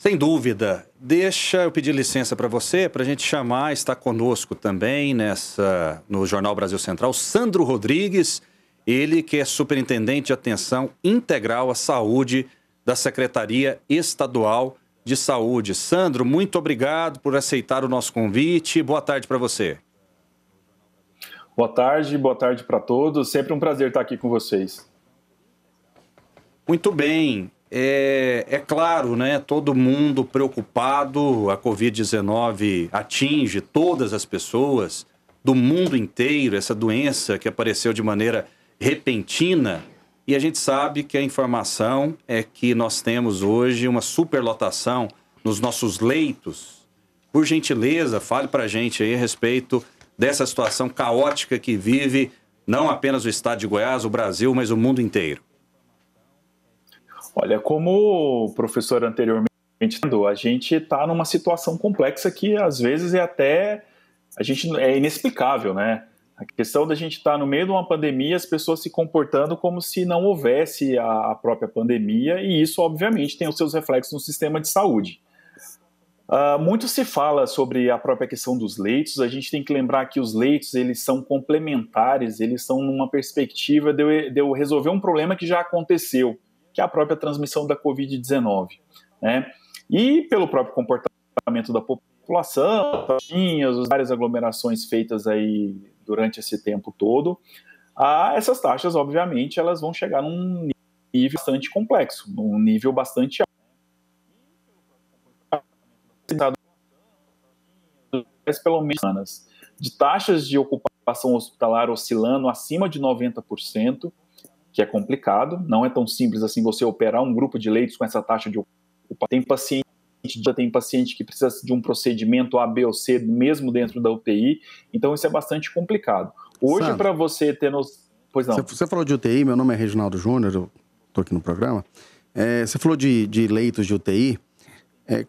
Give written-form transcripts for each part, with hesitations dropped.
Sem dúvida. Deixa eu pedir licença para você, para a gente chamar, está conosco também no Jornal Brasil Central, Sandro Rodrigues, ele que é superintendente de atenção integral à saúde da Secretaria Estadual de Saúde. Sandro, muito obrigado por aceitar o nosso convite. Boa tarde para você. Boa tarde para todos. Sempre um prazer estar aqui com vocês. Muito bem. É claro, né? Todo mundo preocupado. A Covid-19 atinge todas as pessoas do mundo inteiro, essa doença que apareceu de maneira repentina. E a gente sabe que a informação é que nós temos hoje uma superlotação nos nossos leitos. Por gentileza, fale para a gente aí a respeito dessa situação caótica que vive não apenas o estado de Goiás, o Brasil, mas o mundo inteiro. Olha, como o professor anteriormente falou, a gente está numa situação complexa que às vezes é inexplicável, né? A questão da gente estar no meio de uma pandemia, as pessoas se comportando como se não houvesse a própria pandemia, e isso obviamente tem os seus reflexos no sistema de saúde. Muito se fala sobre a própria questão dos leitos. A gente tem que lembrar que os leitos, eles são complementares, eles são numa perspectiva de eu resolver um problema que já aconteceu, que é a própria transmissão da Covid-19, né? E pelo próprio comportamento da população, as várias aglomerações feitas aí durante esse tempo todo, essas taxas, obviamente, elas vão chegar num nível bastante complexo, num nível bastante pelo menos de taxas de ocupação hospitalar oscilando acima de 90%, que é complicado, não é tão simples assim você operar um grupo de leitos com essa taxa de ocupação. Tem paciente que precisa de um procedimento A, B ou C, mesmo dentro da UTI, então isso é bastante complicado. Hoje, para você ter Pois não. Você falou de UTI, meu nome é Reginaldo Júnior, eu estou aqui no programa. Você falou de leitos de UTI.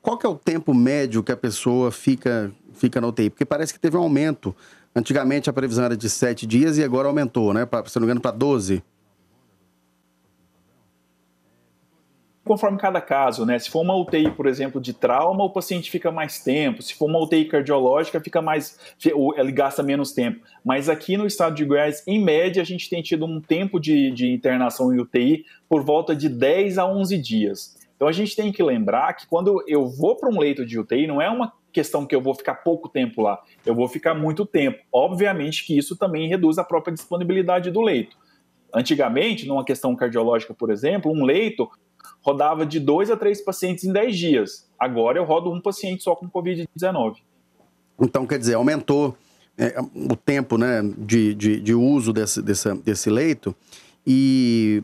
Qual que é o tempo médio que a pessoa fica na UTI? Porque parece que teve um aumento. Antigamente a previsão era de 7 dias e agora aumentou, né? Se não me engano, para 12. Conforme cada caso, né? Se for uma UTI, por exemplo, de trauma, o paciente fica mais tempo. Se for uma UTI cardiológica, ele gasta menos tempo. Mas aqui no estado de Goiás, em média, a gente tem tido um tempo de internação em UTI por volta de 10 a 11 dias. Então a gente tem que lembrar que quando eu vou para um leito de UTI, não é uma questão que eu vou ficar pouco tempo lá, eu vou ficar muito tempo. Obviamente que isso também reduz a própria disponibilidade do leito. Antigamente, numa questão cardiológica, por exemplo, um leito rodava de 2 a 3 pacientes em 10 dias. Agora eu rodo um paciente só com Covid-19. Então, quer dizer, aumentou o tempo, né, de uso desse leito. E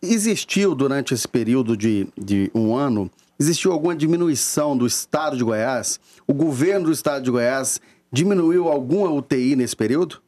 existiu durante esse período de um ano, existiu alguma diminuição do estado de Goiás? O governo do estado de Goiás diminuiu alguma UTI nesse período?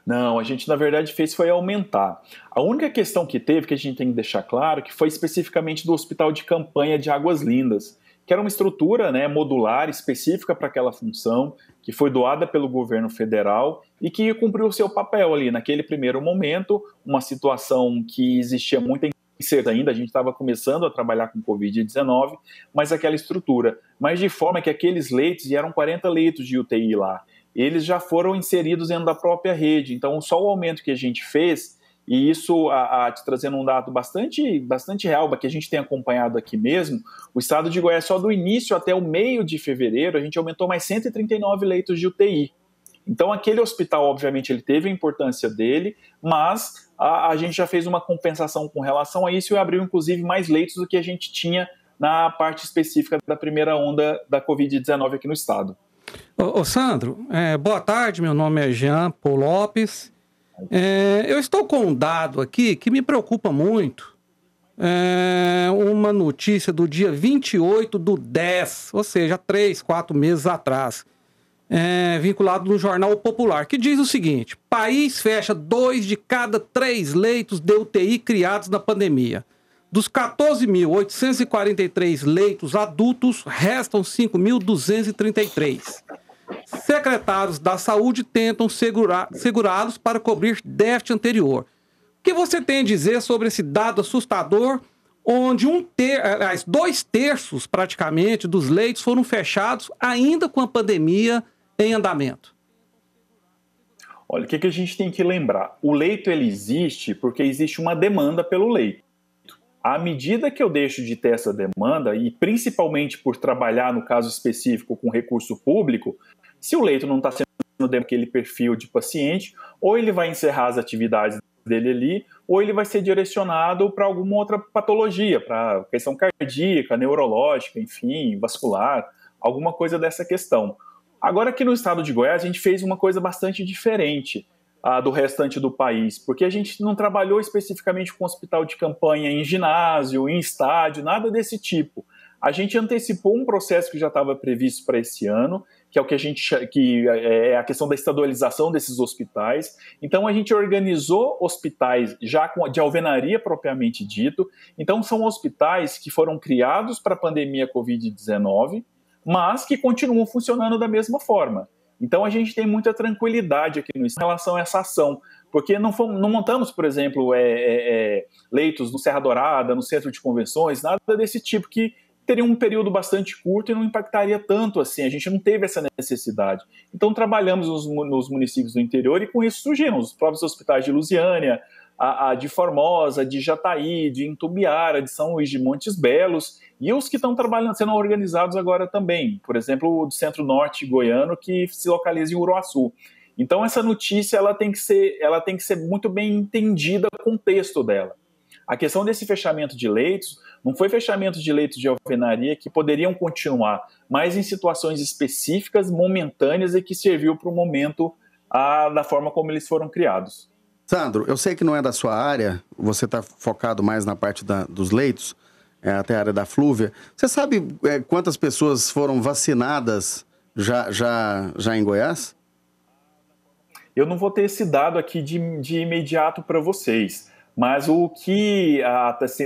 Não, a gente na verdade foi aumentar. A única questão que teve, que a gente tem que deixar claro, que foi especificamente do Hospital de Campanha de Águas Lindas, que era uma estrutura, né, modular específica para aquela função, que foi doada pelo governo federal e que cumpriu o seu papel ali naquele primeiro momento, uma situação que existia muita incerteza ainda, a gente estava começando a trabalhar com Covid-19, mas aquela estrutura. Mas de forma que aqueles leitos, e eram 40 leitos de UTI lá, eles já foram inseridos dentro da própria rede. Então, só o aumento que a gente fez, e isso te trazendo um dado bastante real, que a gente tem acompanhado aqui mesmo, o estado de Goiás, só do início até o meio de fevereiro, a gente aumentou mais 139 leitos de UTI. Então, aquele hospital, obviamente, ele teve a importância dele, mas a gente já fez uma compensação com relação a isso e abriu, inclusive, mais leitos do que a gente tinha na parte específica da primeira onda da Covid-19 aqui no estado. Ô Sandro, boa tarde, meu nome é Jean Paul Lopes. Eu estou com um dado aqui que me preocupa muito. Uma notícia do dia 28/10, ou seja, 3, 4 meses atrás, vinculado no Jornal Popular, que diz o seguinte: país fecha 2 de cada 3 leitos de UTI criados na pandemia. Dos 14.843 leitos adultos, restam 5.233. Secretários da Saúde tentam segurá-los para cobrir déficit anterior. O que você tem a dizer sobre esse dado assustador, onde 2/3 praticamente dos leitos foram fechados ainda com a pandemia em andamento. Olha, o que a gente tem que lembrar? O leito ele existe porque existe uma demanda pelo leito. À medida que eu deixo de ter essa demanda, e principalmente por trabalhar, no caso específico, com recurso público, se o leito não está sendo daquele perfil de paciente, ou ele vai encerrar as atividades dele ali, ou ele vai ser direcionado para alguma outra patologia, para questão cardíaca, neurológica, enfim, vascular, alguma coisa dessa questão. Agora, aqui no estado de Goiás, a gente fez uma coisa bastante diferente do restante do país, porque a gente não trabalhou especificamente com hospital de campanha em ginásio, em estádio, nada desse tipo. A gente antecipou um processo que já estava previsto para esse ano, que é o que é a questão da estadualização desses hospitais. Então a gente organizou hospitais já de alvenaria propriamente dito. Então são hospitais que foram criados para a pandemia Covid-19, mas que continuam funcionando da mesma forma. Então a gente tem muita tranquilidade aqui em relação a essa ação, porque não montamos, por exemplo, leitos no Serra Dourada, no centro de convenções, nada desse tipo, que teria um período bastante curto e não impactaria tanto assim. A gente não teve essa necessidade. Então trabalhamos nos municípios do interior e com isso surgiram os próprios hospitais de Lusiânia, de Formosa, de Jataí, de Itumbiara, de São Luís de Montes Belos, e os que estão sendo organizados agora também, por exemplo, o do Centro-Norte goiano, que se localiza em Uruaçu. Então essa notícia ela tem que ser muito bem entendida o contexto dela. A questão desse fechamento de leitos não foi fechamento de leitos de alvenaria que poderiam continuar, mas em situações específicas, momentâneas, e que serviu para o momento da forma como eles foram criados. Sandro, eu sei que não é da sua área, você está focado mais na parte dos leitos, até a área da Flúvia. Você sabe quantas pessoas foram vacinadas já em Goiás? Eu não vou ter esse dado aqui de imediato para vocês, mas o que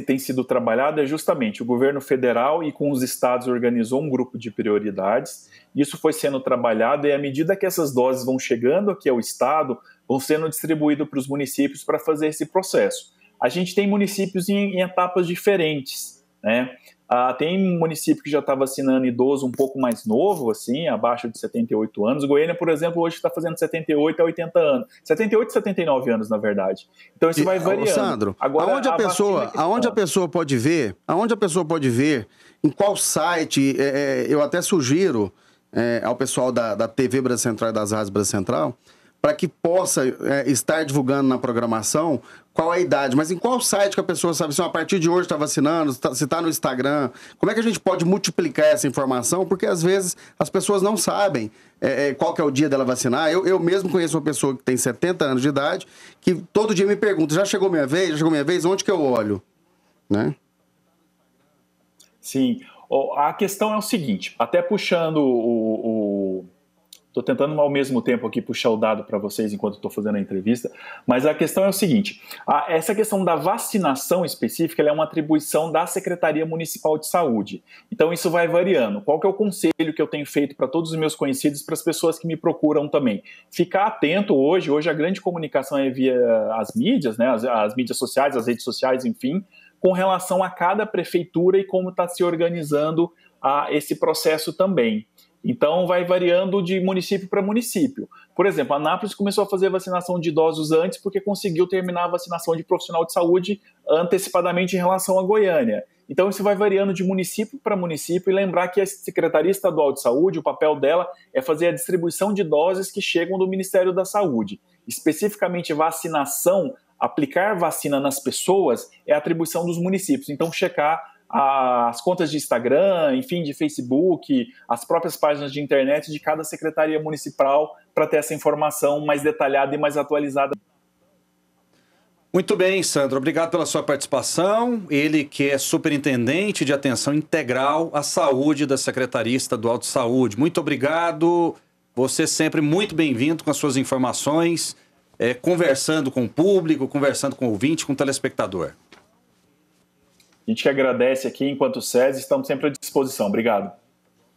tem sido trabalhado é justamente o governo federal e com os estados organizou um grupo de prioridades. Isso foi sendo trabalhado e à medida que essas doses vão chegando aqui ao estado, vão sendo distribuídos para os municípios para fazer esse processo. A gente tem municípios em etapas diferentes, né? Tem município que já está vacinando idoso um pouco mais novo, assim, abaixo de 78 anos. Goiânia, por exemplo, hoje está fazendo 78 a 80 anos. 78 a 79 anos, na verdade. Então isso vai variando. Sandro, agora, aonde a pessoa pode ver, em qual site, eu até sugiro ao pessoal da TV Brasil Central e das rádios Brasil Central, para que possa estar divulgando na programação qual é a idade, mas em qual site que a pessoa sabe se a partir de hoje está vacinando, se está no Instagram, como é que a gente pode multiplicar essa informação, porque às vezes as pessoas não sabem qual que é o dia dela vacinar. Eu mesmo conheço uma pessoa que tem 70 anos de idade, que todo dia me pergunta, já chegou minha vez, onde que eu olho? Né? Sim, a questão é o seguinte, até puxando Estou tentando ao mesmo tempo aqui puxar o dado para vocês enquanto estou fazendo a entrevista, mas a questão é o seguinte, essa questão da vacinação específica ela é uma atribuição da Secretaria Municipal de Saúde. Então isso vai variando. Qual que é o conselho que eu tenho feito para todos os meus conhecidos e para as pessoas que me procuram também? Ficar atento hoje a grande comunicação é via as mídias, né? As mídias sociais, as redes sociais, enfim, com relação a cada prefeitura e como está se organizando esse processo também. Então, vai variando de município para município. Por exemplo, Anápolis começou a fazer vacinação de idosos antes porque conseguiu terminar a vacinação de profissional de saúde antecipadamente em relação a Goiânia. Então, isso vai variando de município para município e lembrar que a Secretaria Estadual de Saúde, o papel dela é fazer a distribuição de doses que chegam do Ministério da Saúde. Especificamente vacinação, aplicar vacina nas pessoas é atribuição dos municípios. Então, checar as contas de Instagram, enfim, de Facebook, as próprias páginas de internet de cada secretaria municipal para ter essa informação mais detalhada e mais atualizada. Muito bem, Sandro. Obrigado pela sua participação. Ele que é superintendente de atenção integral à saúde da Secretaria Estadual de Saúde. Muito obrigado. Você sempre muito bem-vindo com as suas informações, conversando com o público, conversando com o ouvinte, com o telespectador. A gente que agradece aqui, enquanto SESI, estamos sempre à disposição. Obrigado.